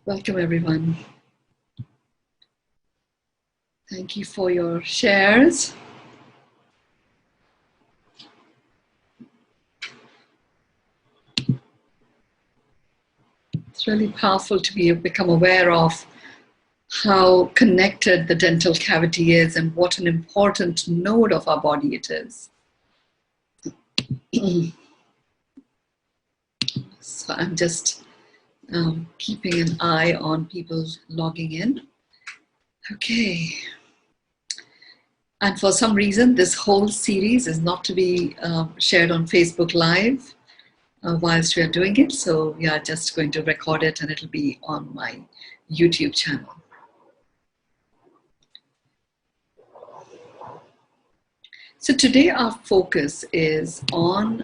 Welcome, everyone. Thank you for your shares. It's really powerful to become aware of how connected the dental cavity is and what an important node of our body it is. So I'm just keeping an eye on people logging in. Okay. And for some reason, this whole series is not to be shared on Facebook Live whilst we are doing it. So we are just going to record it and it'll be on my YouTube channel. So today our focus is on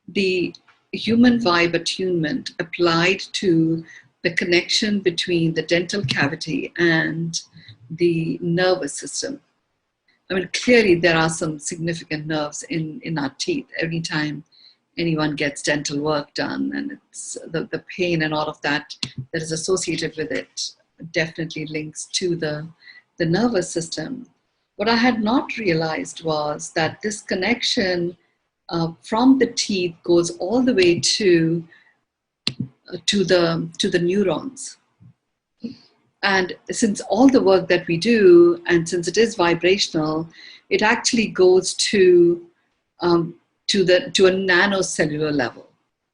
the human vibe attunement applied to the connection between the dental cavity and the nervous system. I mean, clearly there are some significant nerves in our teeth. Every time anyone gets dental work done, and it's the pain and all of that that is associated with it definitely links to the nervous system. What I had not realized was that this connection from the teeth goes all the way to the neurons. And since all the work that we do, and since it is vibrational, it actually goes to a nano-cellular level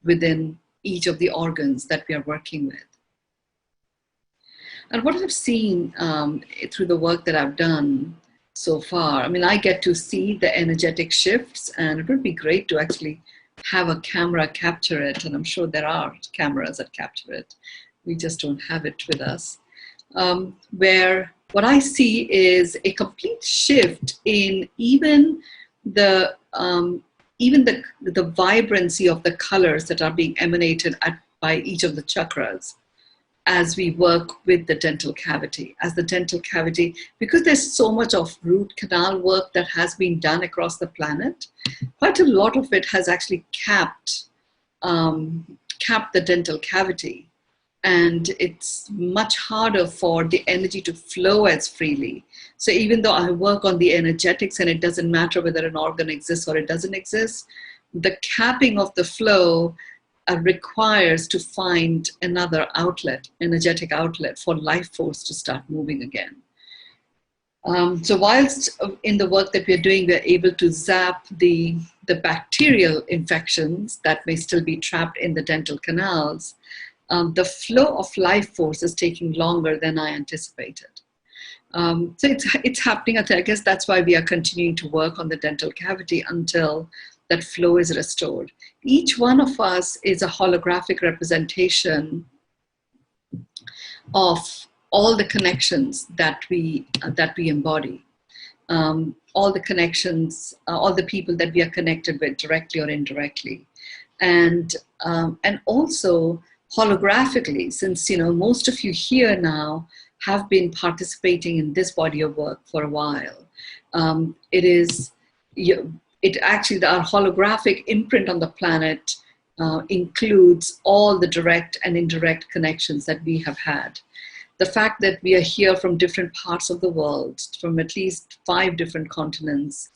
within each of the organs that we are working with. And what I've seen through the work that I've done so far, I mean, I get to see the energetic shifts, and it would be great to actually have a camera capture it. And I'm sure there are cameras that capture it. We just don't have it with us. Where what I see is a complete shift in even the vibrancy of the colors that are being emanated by each of the chakras as we work with the dental cavity. As the dental cavity, because there's so much of root canal work that has been done across the planet, quite a lot of it has actually capped the dental cavity. And it's much harder for the energy to flow as freely. So even though I work on the energetics and it doesn't matter whether an organ exists or it doesn't exist, the capping of the flow requires to find another outlet, energetic outlet for life force to start moving again. So whilst in the work that we're doing, we're able to zap the bacterial infections that may still be trapped in the dental canals, the flow of life force is taking longer than I anticipated. So it's happening. I guess that's why we are continuing to work on the dental cavity until that flow is restored. Each one of us is a holographic representation of all the connections that we embody. All the connections, all the people that we are connected with directly or indirectly. And also, holographically, since most of you here now have been participating in this body of work for a while, actually our holographic imprint on the planet includes all the direct and indirect connections that we have had. The fact that we are here from different parts of the world, from at least 5 different continents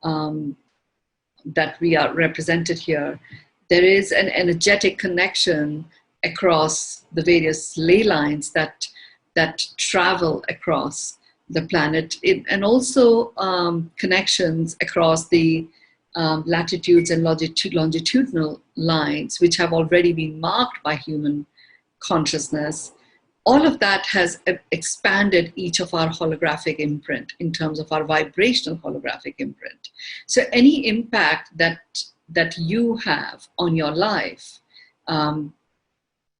that we are represented here, there is an energetic connection across the various ley lines that travel across the planet, and also connections across the latitudes and longitudinal lines, which have already been marked by human consciousness. All of that has expanded each of our holographic imprint in terms of our vibrational holographic imprint. So any impact that you have on your life,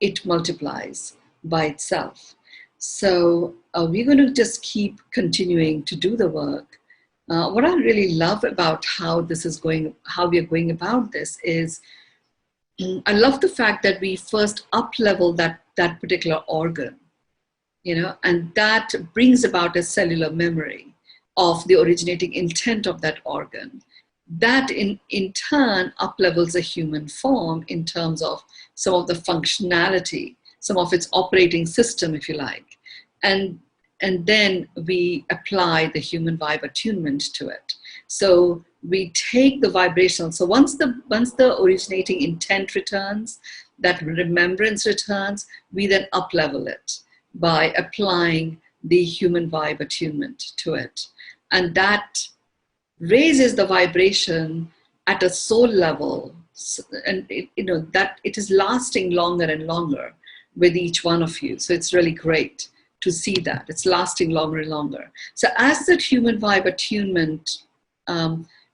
it multiplies by itself. So we're going to just keep continuing to do the work. What I really love about how we are going about this is, I love the fact that we first up-level that particular organ, and that brings about a cellular memory of the originating intent of that organ. That in turn up-levels a human form in terms of some of the functionality. some of its operating system, if you like. And then we apply the human vibe attunement to it. So we take the vibrational, so once the originating intent returns, that remembrance returns, we then up-level it by applying the human vibe attunement to it. And that raises the vibration at a soul level, and that it is lasting longer and longer with each one of you. So it's really great to see that it's lasting longer and longer. So as that human vibe attunement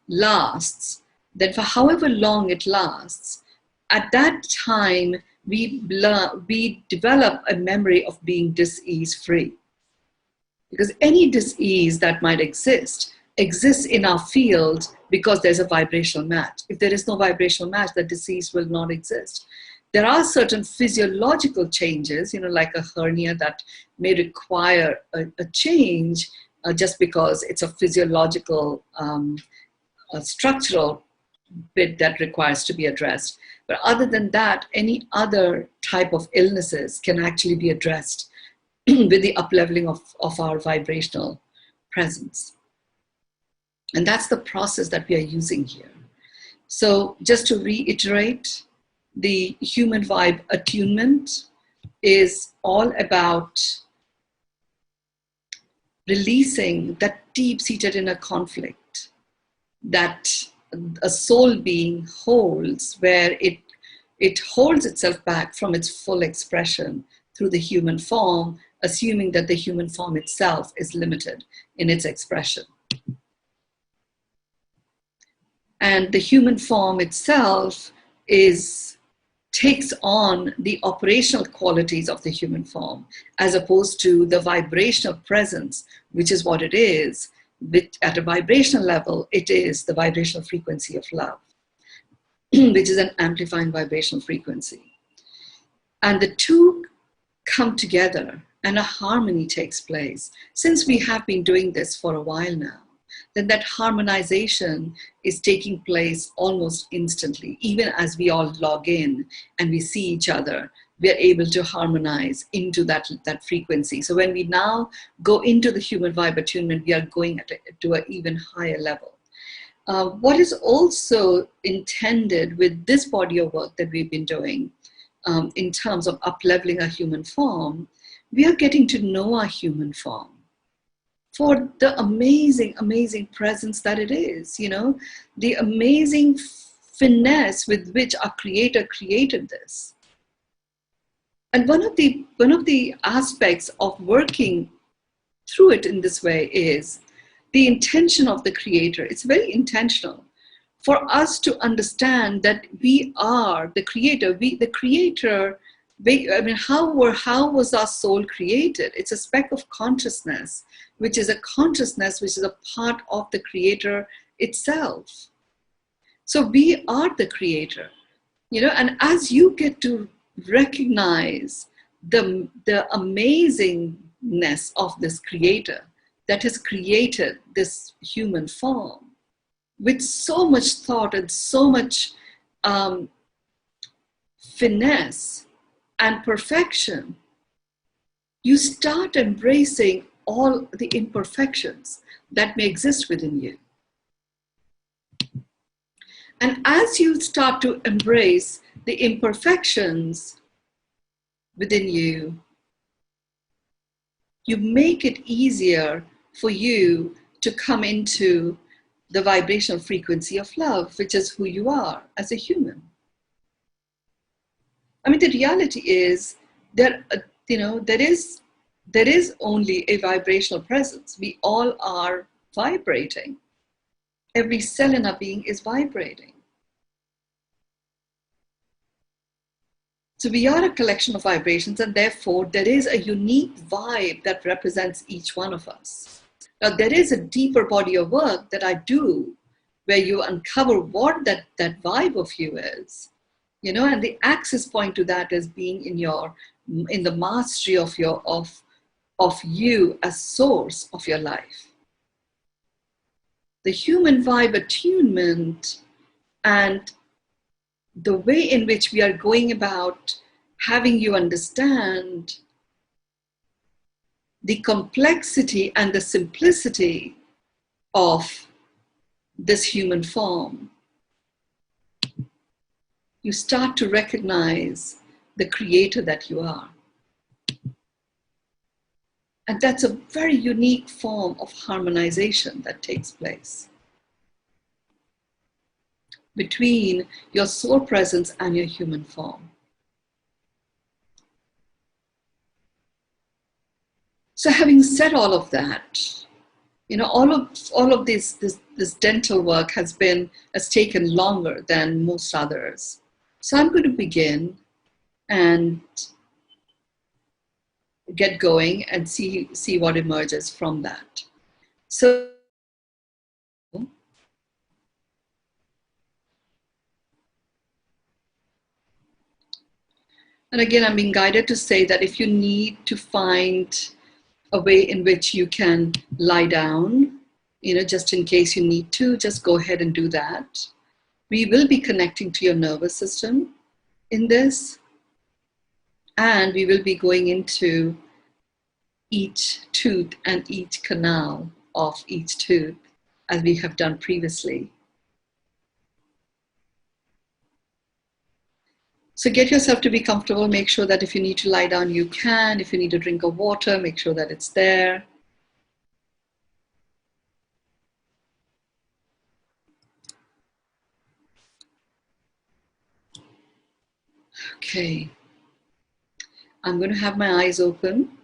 lasts, then for however long it lasts, at that time we develop a memory of being dis-ease free. Because any dis-ease that might exists in our field because there's a vibrational match. If there is no vibrational match, the disease will not exist. There are certain physiological changes, like a hernia that may require a change just because it's a physiological, structural bit that requires to be addressed. But other than that, any other type of illnesses can actually be addressed with the up-leveling of our vibrational presence. And that's the process that we are using here. So just to reiterate, the human vibe attunement is all about releasing that deep-seated inner conflict that a soul being holds, where it holds itself back from its full expression through the human form, assuming that the human form itself is limited in its expression. And the human form itself takes on the operational qualities of the human form, as opposed to the vibrational presence, which is what it is. At a vibrational level, it is the vibrational frequency of love, which is an amplifying vibrational frequency. And the two come together and a harmony takes place. Since we have been doing this for a while now, then that harmonization is taking place almost instantly. Even as we all log in and we see each other, we are able to harmonize into that frequency. So when we now go into the human vibe attunement, we are going to an even higher level. What is also intended with this body of work that we've been doing in terms of up-leveling our human form, we are getting to know our human form for the amazing, amazing presence that it is, the amazing finesse with which our Creator created this. And one of the aspects of working through it in this way is the intention of the Creator. It's very intentional for us to understand that we are the Creator. How was our soul created? It's a speck of consciousness, which is a consciousness which is a part of the Creator itself. So we are the Creator, and as you get to recognize the amazingness of this Creator that has created this human form with so much thought and so much finesse and perfection, you start embracing all the imperfections that may exist within you. And as you start to embrace the imperfections within you, you make it easier for you to come into the vibrational frequency of love, which is who you are as a human. The reality is there is only a vibrational presence. We all are vibrating. Every cell in our being is vibrating. So we are a collection of vibrations, and therefore there is a unique vibe that represents each one of us. Now there is a deeper body of work that I do where you uncover what that vibe of you is. And the access point to that is being in the mastery of you as source of your life. The human vibe attunement and the way in which we are going about having you understand the complexity and the simplicity of this human form, you start to recognize the creator that you are. And that's a very unique form of harmonization that takes place between your soul presence and your human form. So having said all of that, you know, all of this dental work has taken longer than most others. So I'm going to begin and get going and see what emerges from that. So and again, I'm being guided to say that if you need to find a way in which you can lie down, you know, just in case you need to, just go ahead and do that. We will be connecting to your nervous system in this, and we will be going into each tooth and each canal of each tooth as we have done previously. So get yourself to be comfortable. Make sure that if you need to lie down, you can. If you need a drink of water, make sure that it's there. Okay. I'm going to have my eyes open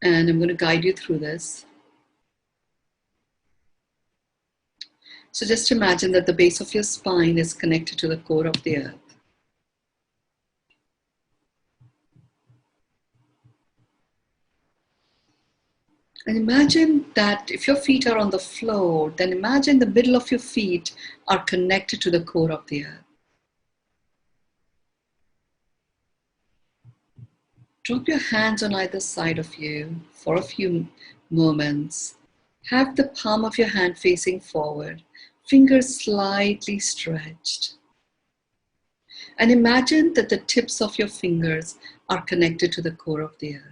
and I'm going to guide you through this. So just imagine that the base of your spine is connected to the core of the earth. And imagine that if your feet are on the floor, then imagine the middle of your feet are connected to the core of the earth. Drop your hands on either side of you for a few moments. Have the palm of your hand facing forward, fingers slightly stretched. And imagine that the tips of your fingers are connected to the core of the earth.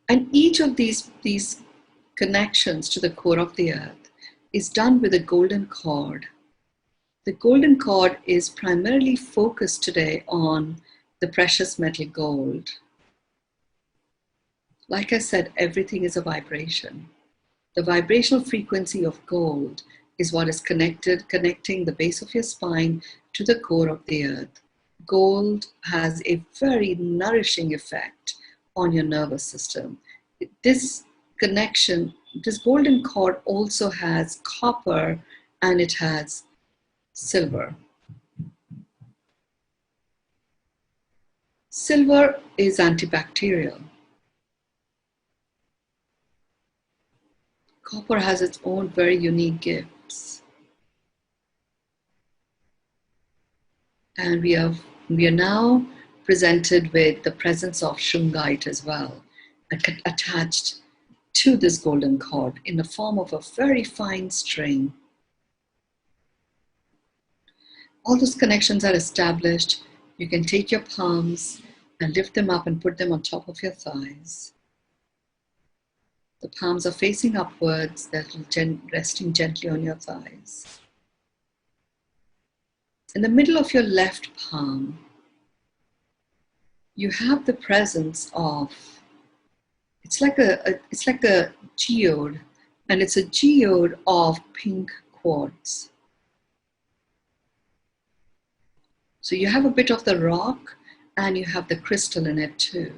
And each of these connections to the core of the earth is done with a golden cord. The golden cord is primarily focused today on the precious metal gold. Like I said, everything is a vibration. The vibrational frequency of gold is what is connecting the base of your spine to the core of the earth. Gold has a very nourishing effect on your nervous system. This connection, this golden cord also has copper and it has silver. Silver is antibacterial. Copper has its own very unique gifts. And we are now presented with the presence of shungite as well, attached to this golden cord in the form of a very fine string. All those connections are established. You can take your palms and lift them up and put them on top of your thighs. The palms are facing upwards, they're resting gently on your thighs. In the middle of your left palm, you have the presence of, it's like a geode, and it's a geode of pink quartz. So you have a bit of the rock and you have the crystal in it too.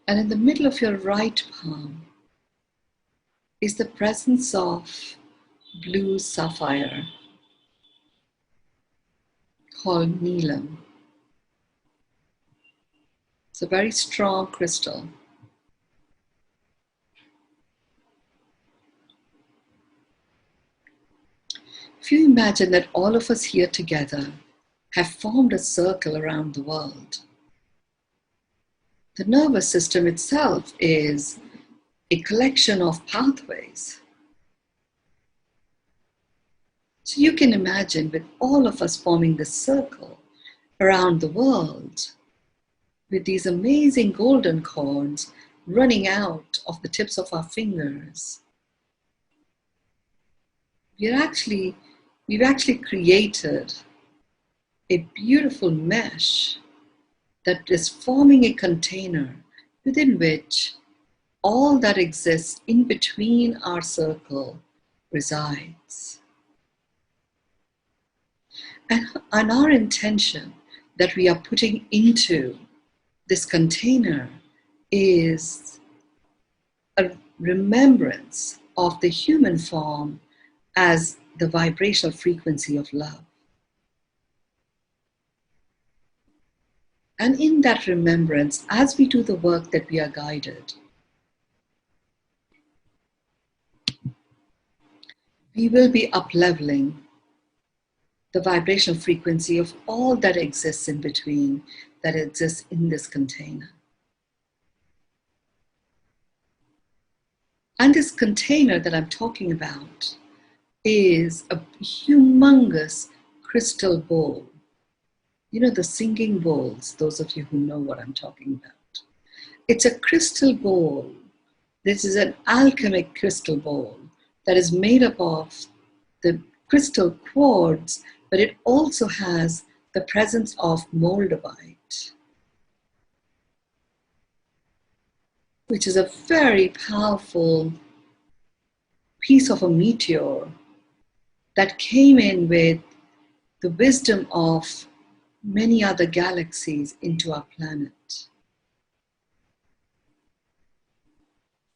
And in the middle of your right palm is the presence of blue sapphire called neelam. It's a very strong crystal. If you imagine that all of us here together have formed a circle around the world, the nervous system itself is a collection of pathways. So you can imagine with all of us forming this circle around the world, with these amazing golden cords running out of the tips of our fingers, we've actually created a beautiful mesh that is forming a container within which all that exists in between our circle resides. And our intention that we are putting into this container is a remembrance of the human form as the vibrational frequency of love. And in that remembrance, as we do the work that we are guided, we will be upleveling the vibrational frequency of all that exists in between, that exists in this container. And this container that I'm talking about is a humongous crystal bowl. You know, the singing bowls, those of you who know what I'm talking about. It's a crystal bowl. This is an alchemic crystal bowl that is made up of the crystal quartz, but it also has the presence of moldavite, which is a very powerful piece of a meteor that came in with the wisdom of many other galaxies into our planet.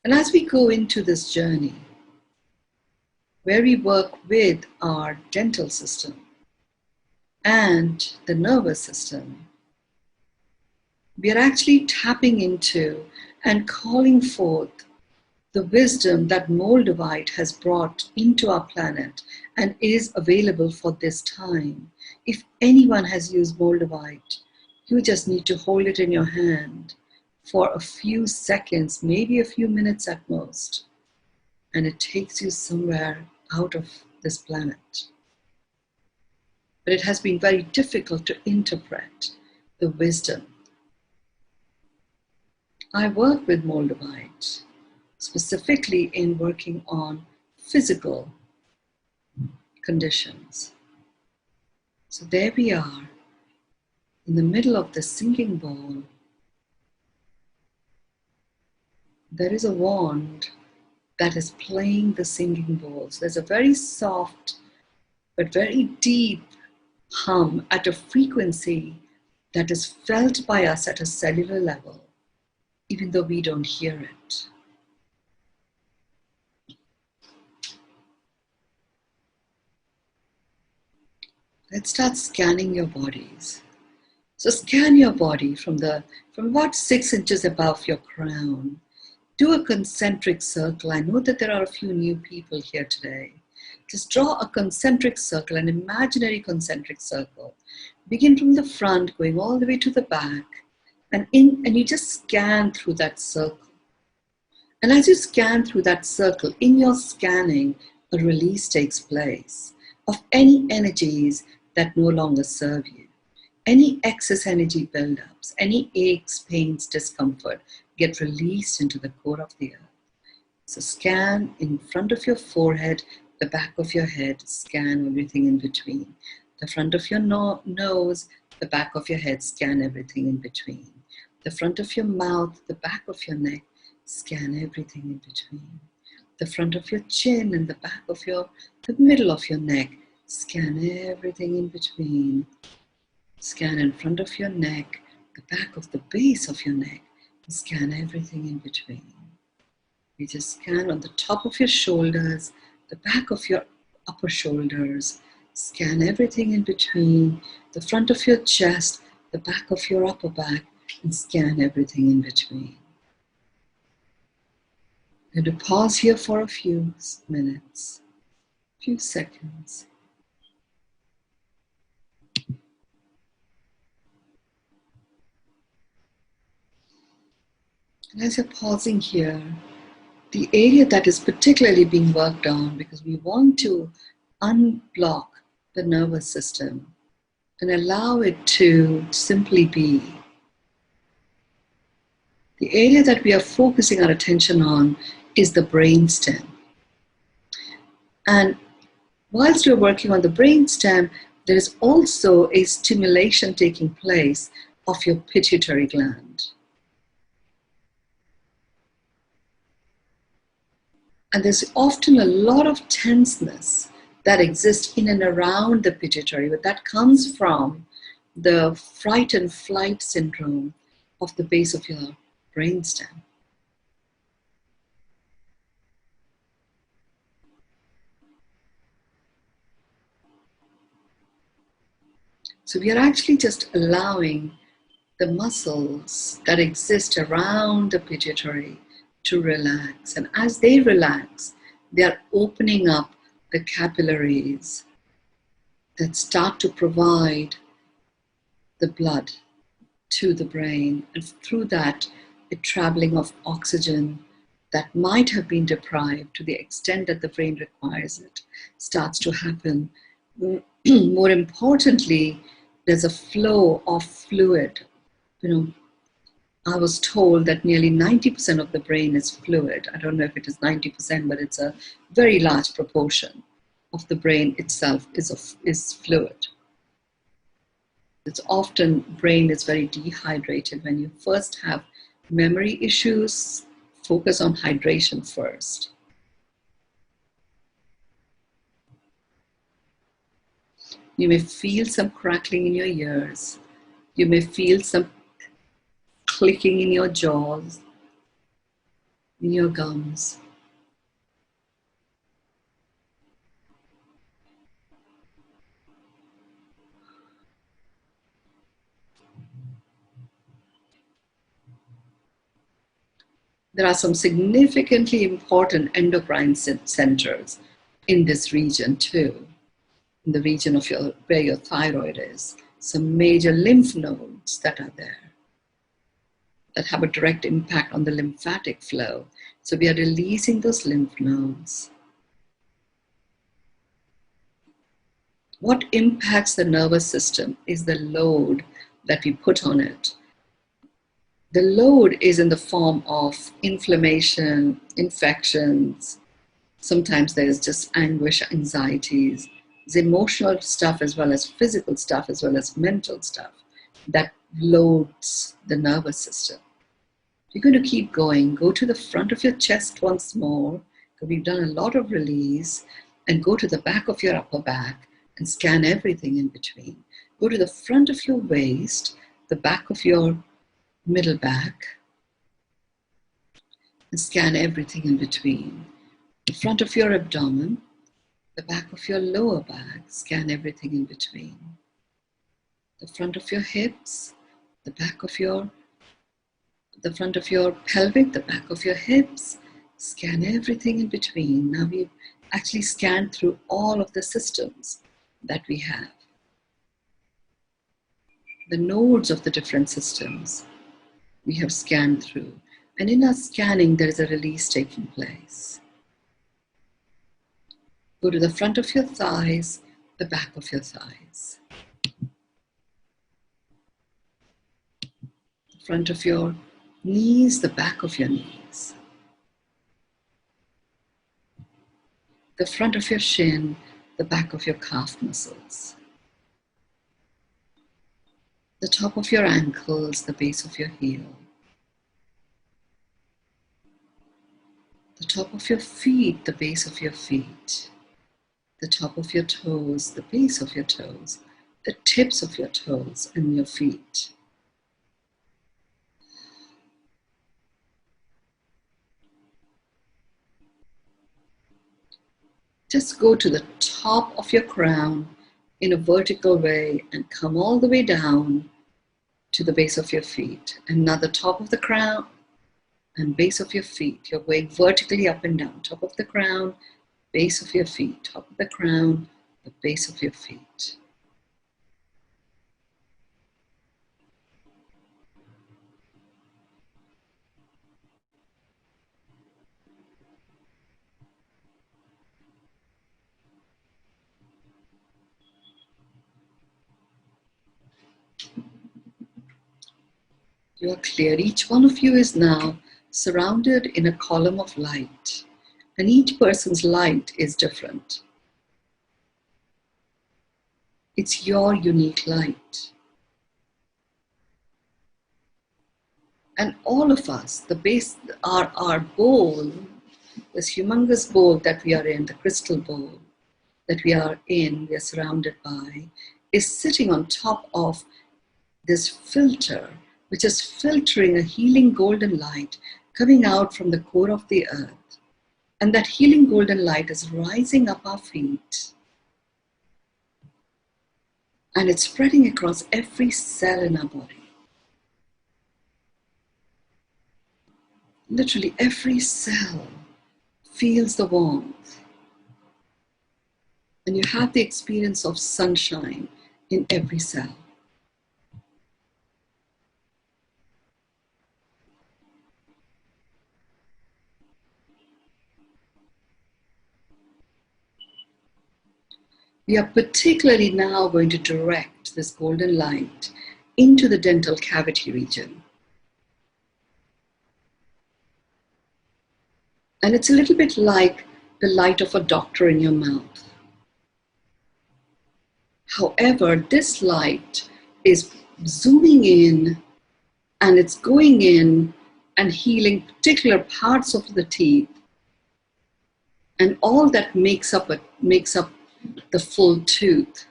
And as we go into this journey, where we work with our dental system and the nervous system, we are actually tapping into and calling forth the wisdom that moldavite has brought into our planet and is available for this time. If anyone has used moldavite, you just need to hold it in your hand for a few seconds, maybe a few minutes at most, and it takes you somewhere out of this planet. But it has been very difficult to interpret the wisdom. I work with moldavite, specifically in working on physical conditions. So there we are, in the middle of the singing bowl. There is a wand that is playing the singing bowls. There's a very soft but very deep hum at a frequency that is felt by us at a cellular level, even though we don't hear it. Let's start scanning your bodies. So scan your body from about 6 inches above your crown. Do a concentric circle. I know that there are a few new people here today. Just draw a concentric circle, an imaginary concentric circle. Begin from the front, going all the way to the back, and you just scan through that circle. And as you scan through that circle, in your scanning, a release takes place of any energies that no longer serve you. Any excess energy buildups, any aches, pains, discomfort get released into the core of the earth. So scan in front of your forehead, the back of your head, scan everything in between. The front of your nose, the back of your head, scan everything in between. The front of your mouth, the back of your neck, scan everything in between. The front of your chin and the back of the middle of your neck, scan everything in between. Scan in front of your neck, the back of the base of your neck, and scan everything in between. You just scan on the top of your shoulders, the back of your upper shoulders, scan everything in between, the front of your chest, the back of your upper back, and scan everything in between. I'm going to pause here for a few minutes, few seconds. And as you're pausing here, the area that is particularly being worked on, because we want to unblock the nervous system and allow it to simply be. The area that we are focusing our attention on is the brainstem. And whilst we're working on the brainstem, there is also a stimulation taking place of your pituitary gland. And there's often a lot of tenseness that exists in and around the pituitary, but that comes from the fright and flight syndrome of the base of your brainstem. So we are actually just allowing the muscles that exist around the pituitary to relax. And as they relax, they are opening up the capillaries that start to provide the blood to the brain. And through that, a traveling of oxygen that might have been deprived to the extent that the brain requires it starts to happen. More importantly, there's a flow of fluid. I was told that nearly 90% of the brain is fluid. I don't know if it is 90%, but it's a very large proportion of the brain itself is fluid. It's often brain is very dehydrated. When you first have memory issues, focus on hydration first. You may feel some crackling in your ears. You may feel some clicking in your jaws, in your gums. There are some significantly important endocrine centers in this region too, in the region of where your thyroid is. Some major lymph nodes that are there that have a direct impact on the lymphatic flow. So we are releasing those lymph nodes. What impacts the nervous system is the load that we put on it. The load is in the form of inflammation, infections. Sometimes there's just anguish, anxieties. There's emotional stuff as well as physical stuff as well as mental stuff that loads the nervous system. You're going to keep going. Go to the front of your chest once more, because we've done a lot of release, and go to the back of your upper back and scan everything in between. Go to the front of your waist, the back of your middle back, and scan everything in between. The front of your abdomen, the back of your lower back, scan everything in between. The front of your hips, the front of your pelvic, the back of your hips, scan everything in between. Now we've actually scanned through all of the systems that we have. The nodes of the different systems we have scanned through. And in our scanning, there is a release taking place. Go to the front of your thighs, the back of your thighs. The front of your knees, the back of your knees. The front of your shin, the back of your calf muscles. The top of your ankles, the base of your heel. The top of your feet, the base of your feet. The top of your toes, the base of your toes. The tips of your toes and your feet. Just go to the top of your crown in a vertical way and come all the way down to the base of your feet. And now the top of the crown and base of your feet. You're going vertically up and down. Top of the crown, base of your feet. Top of the crown, the base of your feet. You are clear. Each one of you is now surrounded in a column of light, and each person's light is different. It's your unique light. And all of us, the base, our bowl, this humongous bowl that we are in, the crystal bowl that we are in, we are surrounded by, is sitting on top of this filter, which is filtering a healing golden light coming out from the core of the earth. And that healing golden light is rising up our feet. And it's spreading across every cell in our body. Literally every cell feels the warmth. And you have the experience of sunshine in every cell. We are particularly now going to direct this golden light into the dental cavity region. And it's a little bit like the light of a doctor in your mouth. However, this light is zooming in, and it's going in and healing particular parts of the teeth and all that makes up the full tooth.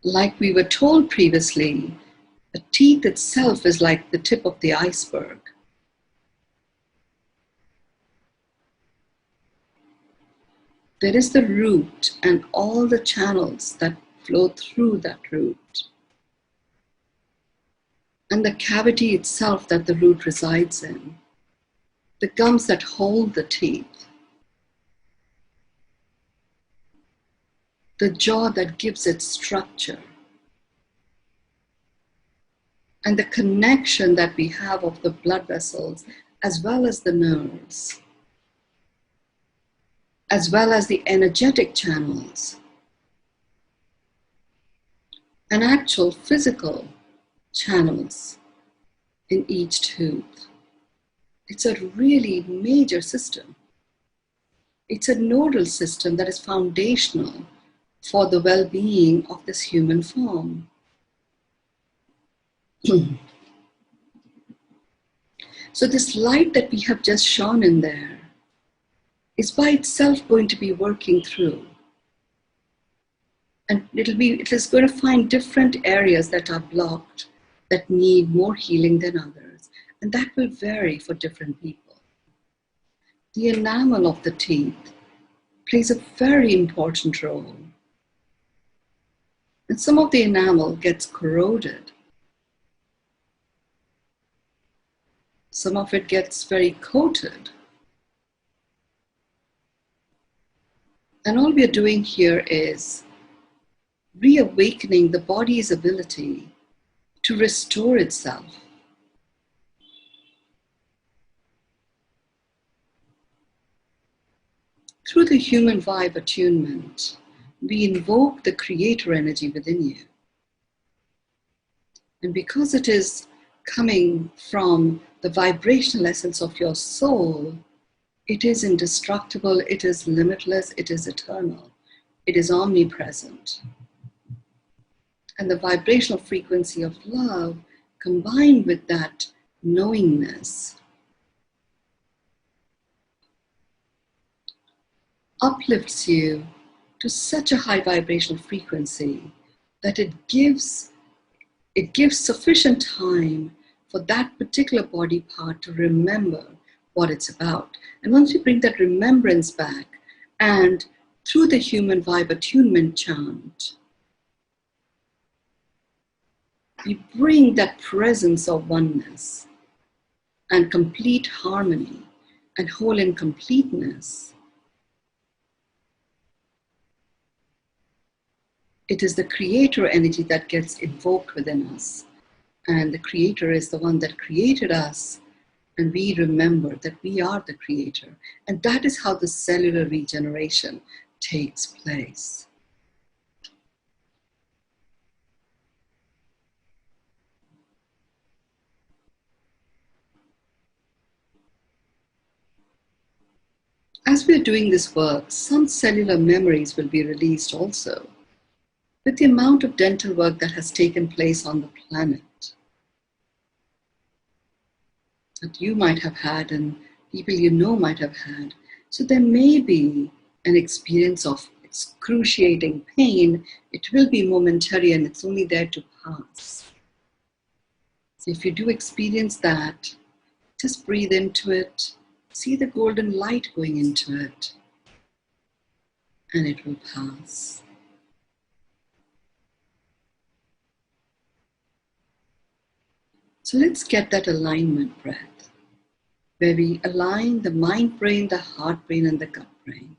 Like we were told previously, the teeth itself is like the tip of the iceberg. There is the root and all the channels that flow through that root, and the cavity itself that the root resides in, the gums that hold the teeth, the jaw that gives it structure, and the connection that we have of the blood vessels as well as the nerves, as well as the energetic channels, and actual physical channels in each tooth. It's a really major system. It's a nodal system that is foundational for the well-being of this human form. So this light that we have just shone in there is by itself going to be working through. And it is going to find different areas that are blocked, that need more healing than others. And that will vary for different people. The enamel of the teeth plays a very important role. And some of the enamel gets corroded. Some of it gets very coated. And all we are doing here is reawakening the body's ability to restore itself. Through the human vibe attunement, we invoke the creator energy within you. And because it is coming from the vibrational essence of your soul, it is indestructible, it is limitless, it is eternal, it is omnipresent. And the vibrational frequency of love, combined with that knowingness, uplifts you to such a high vibrational frequency that it gives sufficient time for that particular body part to remember what it's about. And once you bring that remembrance back, and through the human vibe attunement chant, we bring that presence of oneness and complete harmony and whole in completeness. It is the creator energy that gets invoked within us. And the creator is the one that created us. And we remember that we are the creator. And that is how the cellular regeneration takes place. As we're doing this work, some cellular memories will be released also. With the amount of dental work that has taken place on the planet, that you might have had and people you know might have had. So there may be an experience of excruciating pain. It will be momentary and it's only there to pass. So if you do experience that, just breathe into it, see the golden light going into it, and it will pass. So let's get that alignment breath, where we align the mind brain, the heart brain, and the gut brain.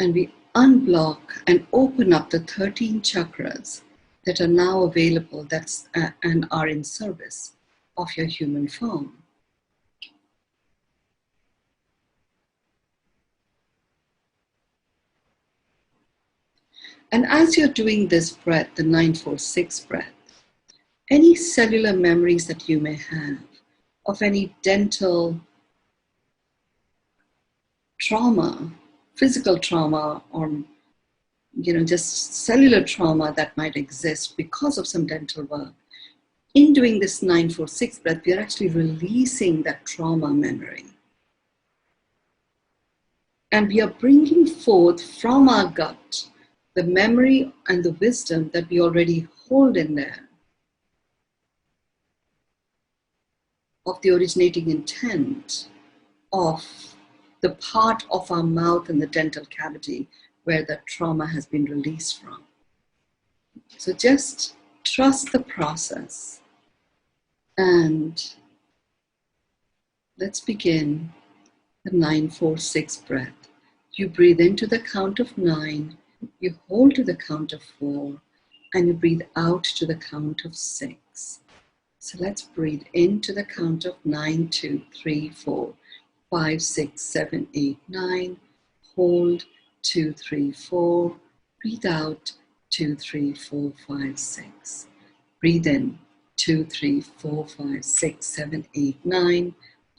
And we unblock and open up the 13 chakras that are now available and are in service of your human form. And as you're doing this breath, the 946 breath, any cellular memories that you may have of any dental trauma, physical trauma, or just cellular trauma that might exist because of some dental work, in doing this 946 breath, we are actually releasing that trauma memory. And we are bringing forth from our gut the memory and the wisdom that we already hold in there of the originating intent of the part of our mouth and the dental cavity where that trauma has been released from. So just trust the process. And let's begin the 946 breath. You breathe into the count of 9, you hold to the count of 4, and you breathe out to the count of 6. So let's breathe into the count of 9, 2, 3, 4, 5, 6, 7, 8, 9. Hold 2, 3, 4. Breathe out 2, 3, 4, 5, 6. Breathe in 2, 3, 4, 5, 6, 7, 8, 9.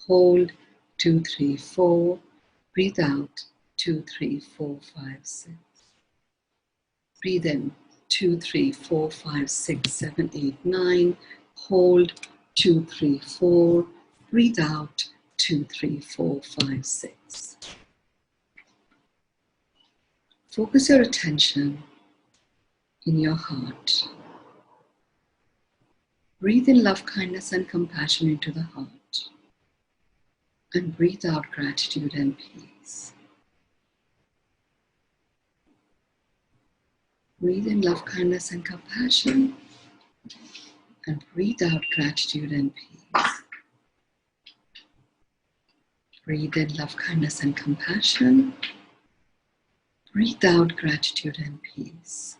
Hold 2, 3, 4. Breathe out 2, 3, 4, 5, 6. Breathe in 2, 3, 4, 5, 6, 7, 8, 9. Hold 2, 3, 4. Breathe out 2, 3, 4, 5, 6. Focus your attention in your heart. Breathe in love, kindness, and compassion into the heart. And breathe out gratitude and peace. Breathe in love, kindness, and compassion. And breathe out gratitude and peace. Breathe in love, kindness, and compassion. Breathe out gratitude and peace.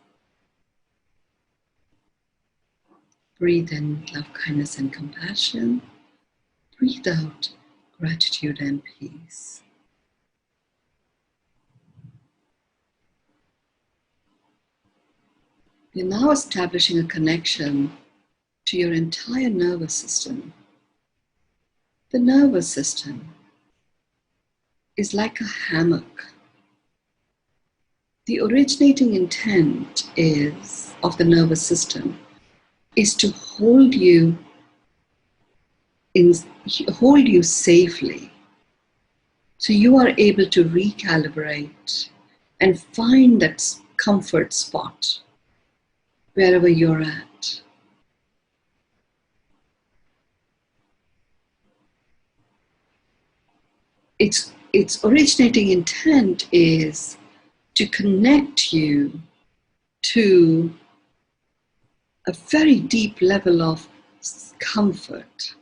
Breathe in love, kindness, and compassion. Breathe out gratitude and peace. You're now establishing a connection to your entire nervous system. The nervous system is like a hammock. The originating intent of the nervous system is to hold you safely, so you are able to recalibrate and find that comfort spot wherever you're at. Its originating intent is to connect you to a very deep level of comfort.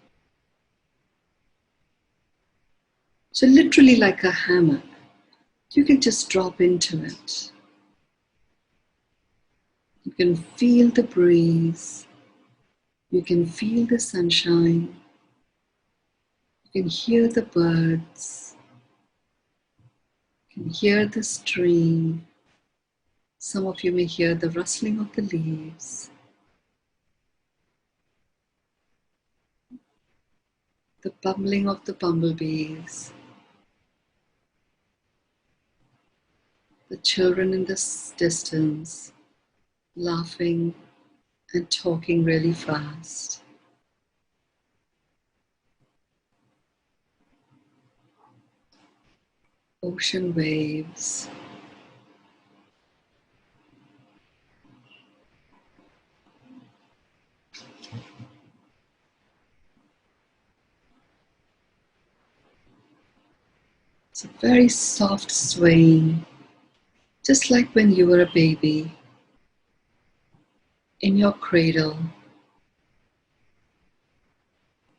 So literally like a hammock, you can just drop into it. You can feel the breeze. You can feel the sunshine. You can hear the birds. You can hear the stream. Some of you may hear the rustling of the leaves. the bumbling of the bumblebees, the children in the distance, laughing and talking really fast. Ocean waves. It's a very soft swaying, just like when you were a baby in your cradle.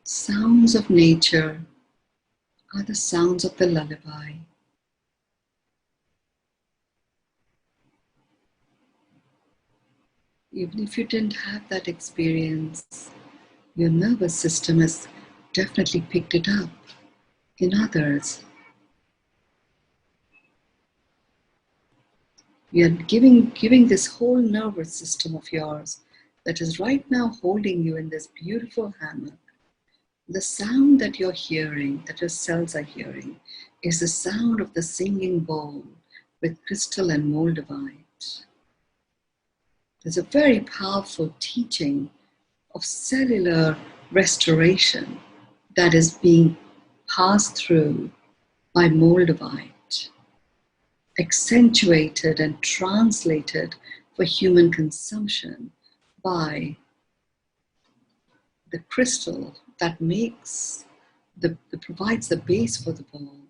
Sounds of nature are the sounds of the lullaby. Even if you didn't have that experience, your nervous system has definitely picked it up in others. You're giving this whole nervous system of yours that is right now holding you in this beautiful hammock. The sound that you're hearing, that your cells are hearing, is the sound of the singing bowl with crystal and moldavite. There's a very powerful teaching of cellular restoration that is being passed through by moldavite, accentuated and translated for human consumption by the crystal that provides the base for the bowl.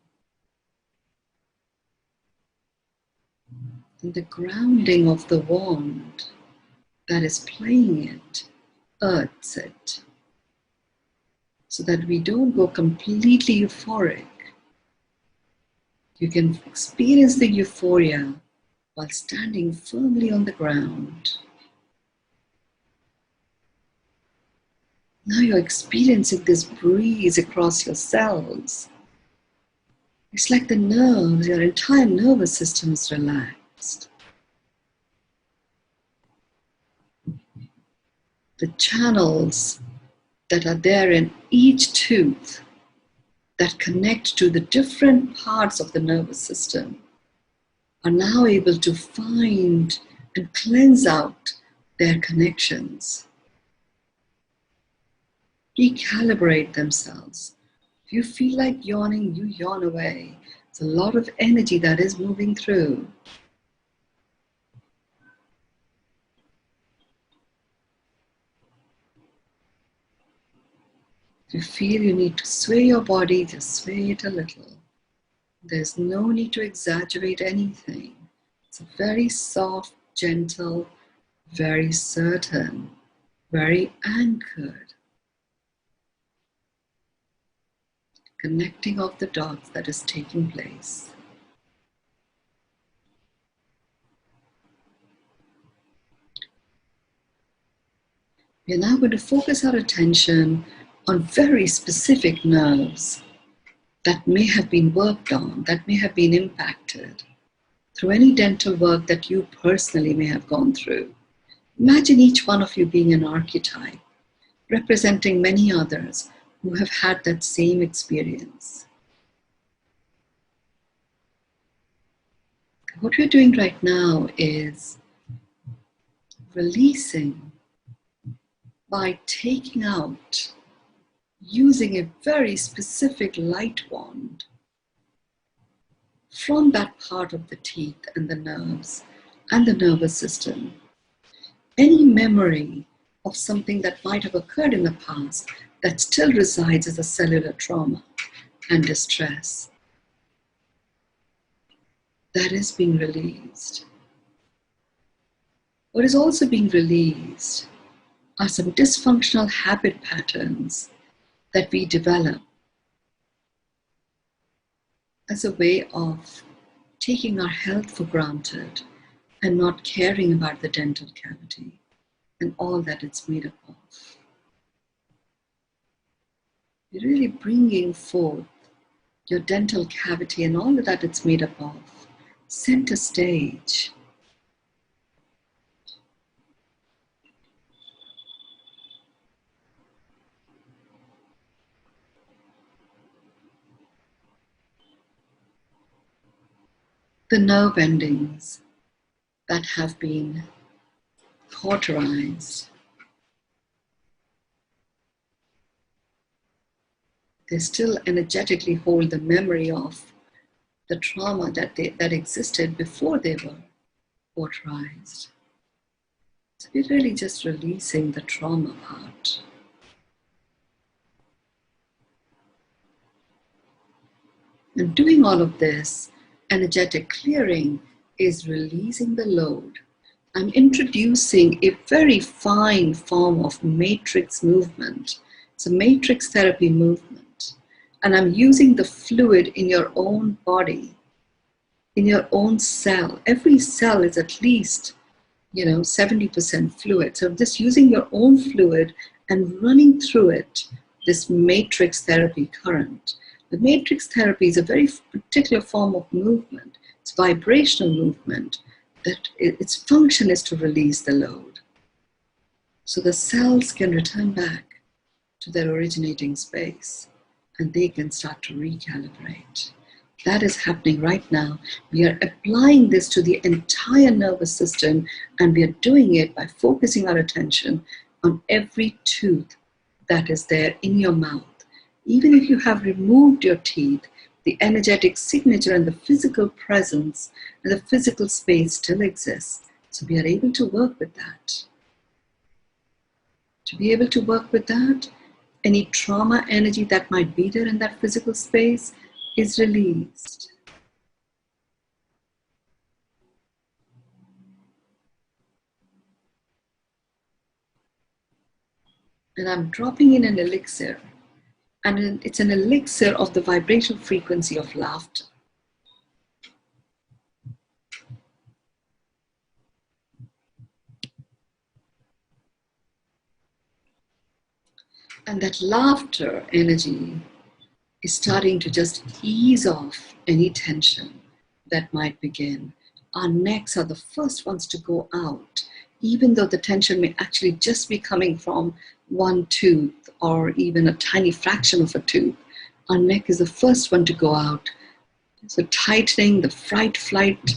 And the grounding of the wand that is playing it earths it, so that we don't go completely euphoric. You can experience the euphoria while standing firmly on the ground. Now you're experiencing this breeze across your cells. It's like the nerves, your entire nervous system is relaxed. The channels that are there in each tooth that connect to the different parts of the nervous system are now able to find and cleanse out their connections, recalibrate themselves. If you feel like yawning, you yawn away. It's a lot of energy that is moving through. If you feel you need to sway your body, just sway it a little. There's no need to exaggerate anything. It's a very soft, gentle, very certain, very anchored connecting of the dots that is taking place. We are now going to focus our attention on very specific nerves that may have been worked on, that may have been impacted through any dental work that you personally may have gone through. Imagine each one of you being an archetype, representing many others who have had that same experience. What we're doing right now is releasing by taking out, using a very specific light wand from that part of the teeth and the nerves and the nervous system, any memory of something that might have occurred in the past that still resides as a cellular trauma and distress, that is being released. What is also being released are some dysfunctional habit patterns that we develop as a way of taking our health for granted and not caring about the dental cavity and all that it's made up of. You're really bringing forth your dental cavity and all that it's made up of center stage. the nerve endings that have been cauterized. They still energetically hold the memory of the trauma that existed before they were cauterized. So we're really just releasing the trauma part. And doing all of this energetic clearing is releasing the load. I'm introducing a very fine form of matrix movement. It's a matrix therapy movement. And I'm using the fluid in your own body, in your own cell. Every cell is at least, 70% fluid. So just using your own fluid and running through it, this matrix therapy current. The matrix therapy is a very particular form of movement. It's vibrational movement. That its function is to release the load. So the cells can return back to their originating space and they can start to recalibrate. That is happening right now. We are applying this to the entire nervous system, and we are doing it by focusing our attention on every tooth that is there in your mouth. Even if you have removed your teeth, the energetic signature and the physical presence and the physical space still exists. So we are able to work with that. To be able to work with that, any trauma energy that might be there in that physical space is released. And I'm dropping in an elixir. And it's an elixir of the vibrational frequency of laughter. And that laughter energy is starting to just ease off any tension that might begin. Our necks are the first ones to go out, even though the tension may actually just be coming from one tooth or even a tiny fraction of a tooth. Our neck is the first one to go out. So tightening, the fight-flight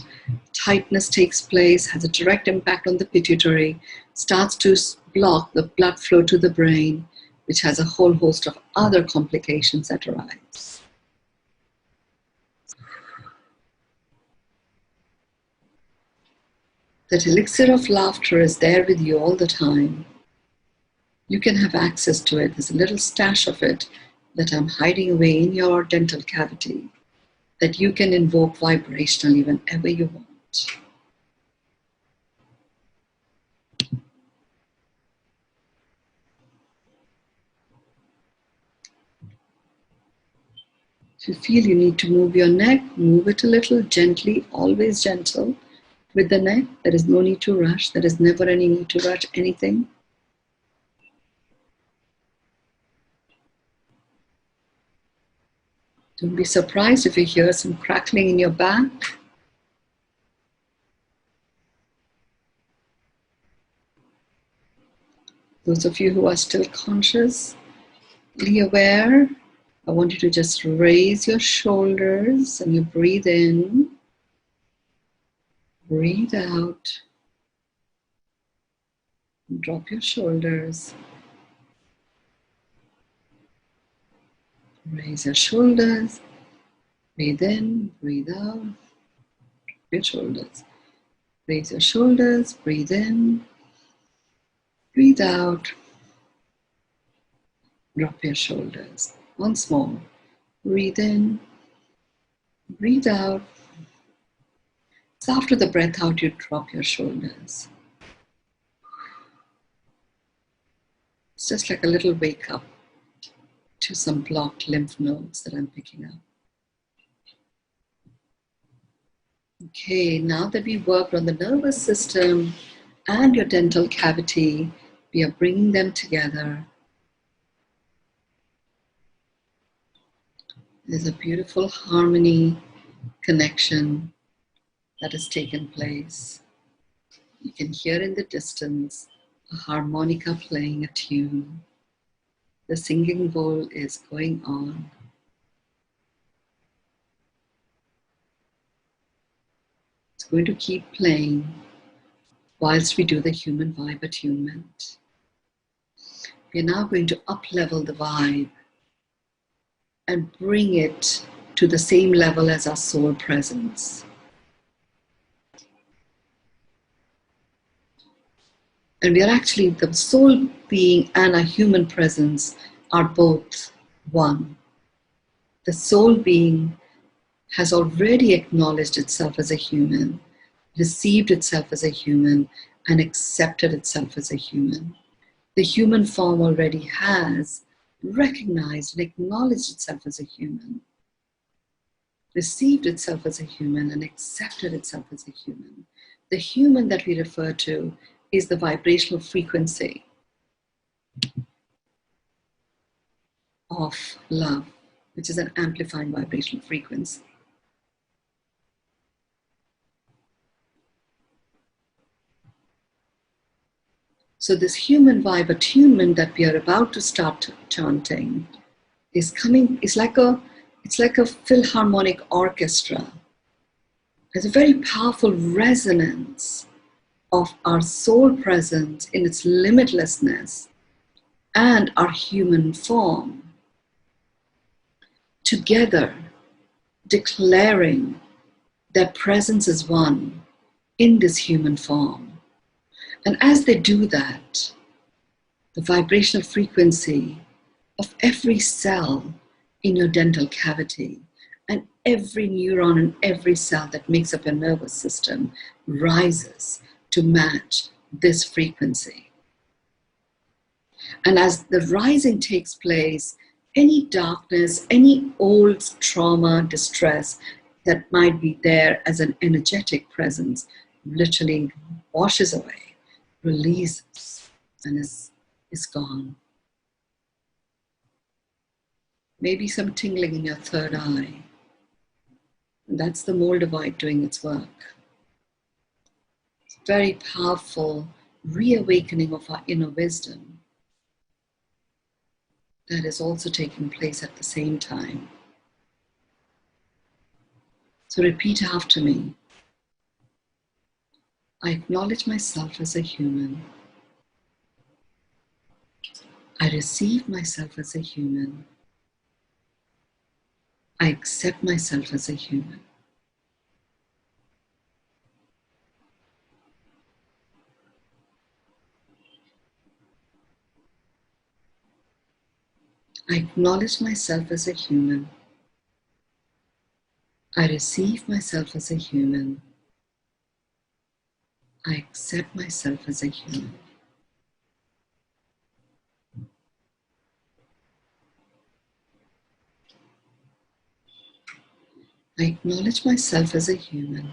tightness takes place, has a direct impact on the pituitary, starts to block the blood flow to the brain, which has a whole host of other complications that arise. That elixir of laughter is there with you all the time. You can have access to it. There's a little stash of it that I'm hiding away in your dental cavity that you can invoke vibrationally whenever you want. If you feel you need to move your neck, move it a little gently, always gentle with the neck. There is no need to rush. There is never any need to rush anything. Don't be surprised if you hear some crackling in your back. Those of you who are still consciously aware, I want you to just raise your shoulders and you breathe in, breathe out, drop your shoulders, raise your shoulders, breathe in, breathe out, drop your shoulders, raise your shoulders, breathe in, breathe out, drop your shoulders. Once more, breathe in, breathe out. So after the breath out, you drop your shoulders. It's just like a little wake up to some blocked lymph nodes that I'm picking up. Okay, now that we've worked on the nervous system and your dental cavity, we are bringing them together. There's a beautiful harmony, connection that has taken place. You can hear in the distance a harmonica playing a tune. The singing bowl is going on. going to keep playing whilst we do the human vibe attunement. We're now going to up-level the vibe and bring it to the same level as our soul presence. And we are actually, the soul being and our human presence are both one. The soul being has already acknowledged itself as a human, received itself as a human, and accepted itself as a human. The human form already has recognized and acknowledged itself as a human, received itself as a human, and accepted itself as a human. The human that we refer to is the vibrational frequency of love, which is an amplifying vibrational frequency. So this human vibe attunement that we are about to start chanting is coming, it's like a philharmonic orchestra. There's a very powerful resonance of our soul presence in its limitlessness and our human form, together declaring their presence is one in this human form. And as they do that, the vibrational frequency of every cell in your dental cavity and every neuron and every cell that makes up your nervous system rises to match this frequency. And as the rising takes place, any darkness, any old trauma, distress that might be there as an energetic presence literally washes away, releases, and is gone. Maybe some tingling in your third eye. And that's the Moldavite doing its work. It's very powerful reawakening of our inner wisdom that is also taking place at the same time. So repeat after me. I acknowledge myself as a human. I receive myself as a human. I accept myself as a human. I acknowledge myself as a human. I receive myself as a human. I accept myself as a human. I acknowledge myself as a human.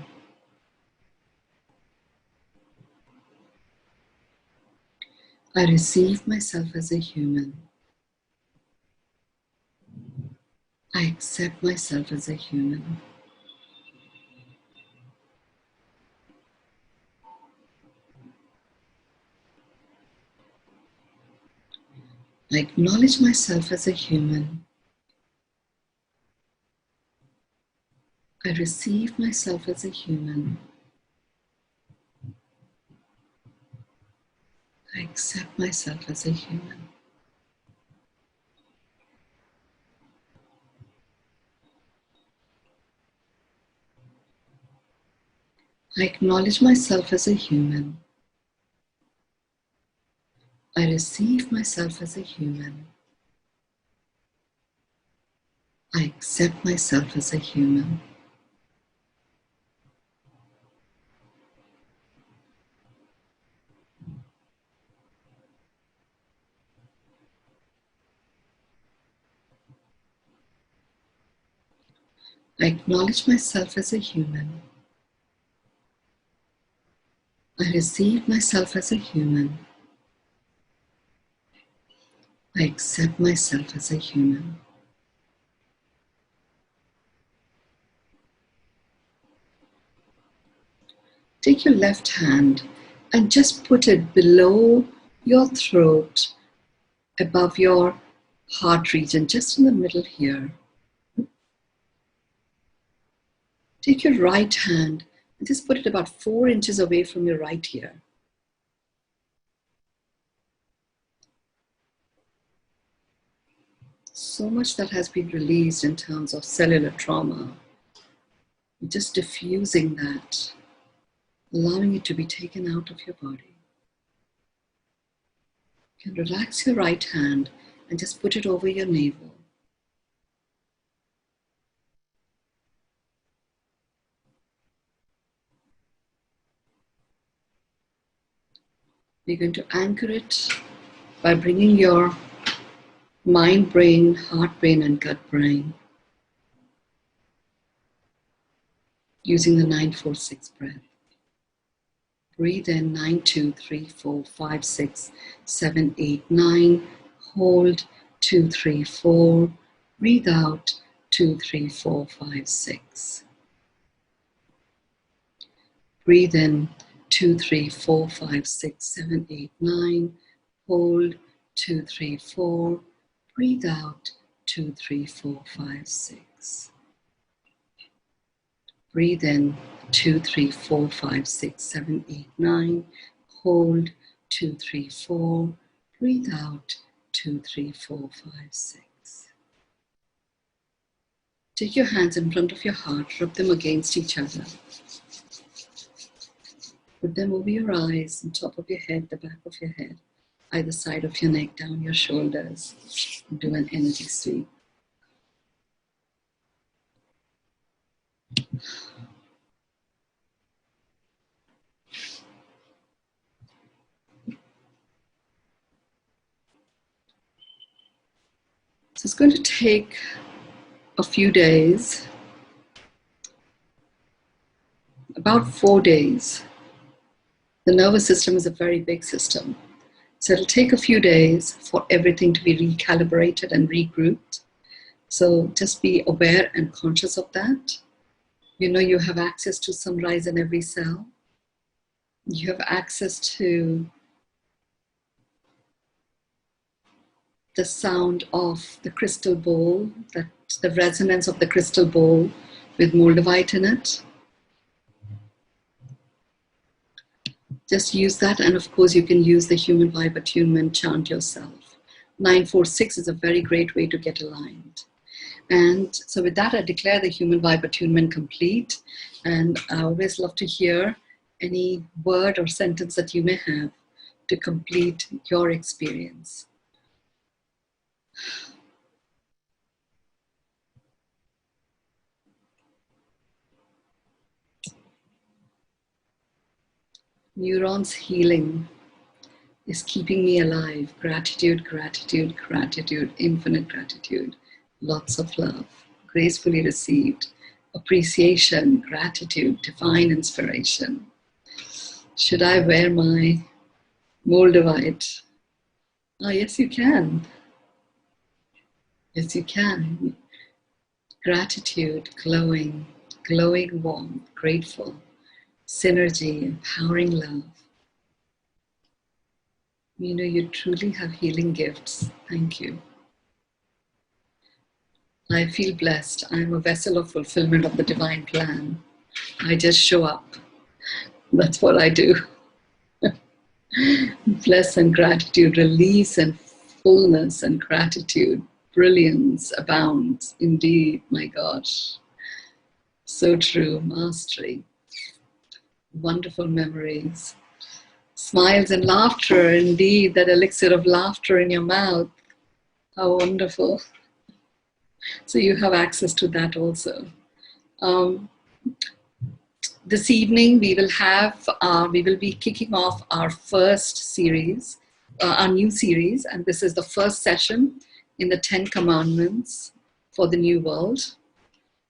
I receive myself as a human. I accept myself as a human. I acknowledge myself as a human. I receive myself as a human. I accept myself as a human. I acknowledge myself as a human. I receive myself as a human. I accept myself as a human. I acknowledge myself as a human. I receive myself as a human. I accept myself as a human. Take your left hand and just put it below your throat, above your heart region, just in the middle here. Take your right hand And just put it about 4 inches away from your right ear. So much that has been released in terms of cellular trauma. Just diffusing that, allowing it to be taken out of your body. You can relax your right hand and just put it over your navel. You're going to anchor it by bringing your mind brain, heart brain, and gut brain using the 9-4-6 breath. Breathe in 9, 2, 3, 4, 5, 6, 7, 8, 9. Hold 2, 3, 4. Breathe out 2, 3, 4, 5, 6. Breathe in 2, 3, 4, 5, 6, 7, 8, 9. Hold 2, 3, 4. Breathe out 2, 3, 4, 5, 6. Breathe in 2, 3, 4, 5, 6, 7, 8, 9. Hold 2, 3, 4. Breathe out 2, 3, 4, 5, 6. Take your hands in front of your heart, rub them against each other. Put them over your eyes, on top of your head, the back of your head, either side of your neck, down your shoulders. Do an energy sweep. So it's going to take a few days, about 4 days. The nervous system is a very big system. So it'll take a few days for everything to be recalibrated and regrouped. So just be aware and conscious of that. You know you have access to sunrise in every cell. You have access to the sound of the crystal bowl, the resonance of the crystal bowl with moldavite in it. Just use that, and of course you can use the human vibe attunement chant yourself. 9-4-6 is a very great way to get aligned. And so with that, I declare the human vibe attunement complete. And I always love to hear any word or sentence that you may have to complete your experience. Neurons healing is keeping me alive. Gratitude, gratitude, gratitude, infinite gratitude. Lots of love, gracefully received. Appreciation, gratitude, divine inspiration. Should I wear my moldavite? Oh, yes, you can. Yes, you can. Gratitude, glowing, glowing warmth, grateful, synergy, empowering love. You know, you truly have healing gifts. Thank you. I feel blessed. I'm a vessel of fulfillment of the divine plan. I just show up. That's what I do. Bless and gratitude, release and fullness and gratitude, brilliance abounds. Indeed, my gosh. So true, mastery. Wonderful memories. Smiles and laughter, indeed, that elixir of laughter in your mouth. How wonderful. So you have access to that also. This evening we will be kicking off our first series, our new series, and this is the first session in the 10 Commandments for the New World.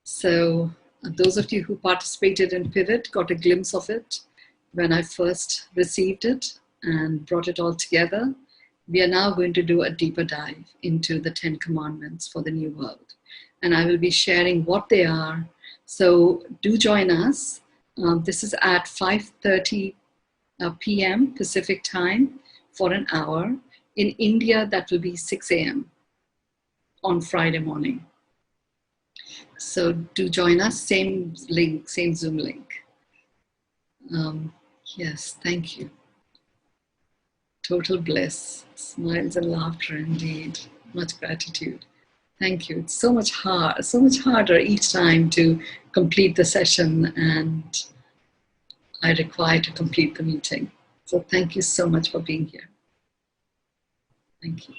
So those of you who participated in Pivot got a glimpse of it when I first received it and brought it all together. We are now going to do a deeper dive into the 10 Commandments for the New World. And I will be sharing what they are. So do join us. This is at 5:30 p.m. Pacific time for an hour. In India, that will be 6 a.m. on Friday morning. So do join us, same link, same Zoom link. Yes, thank you. Total bliss, smiles and laughter indeed. Much gratitude. Thank you. It's so much harder each time to complete the session, and I require to complete the meeting. So thank you so much for being here. Thank you.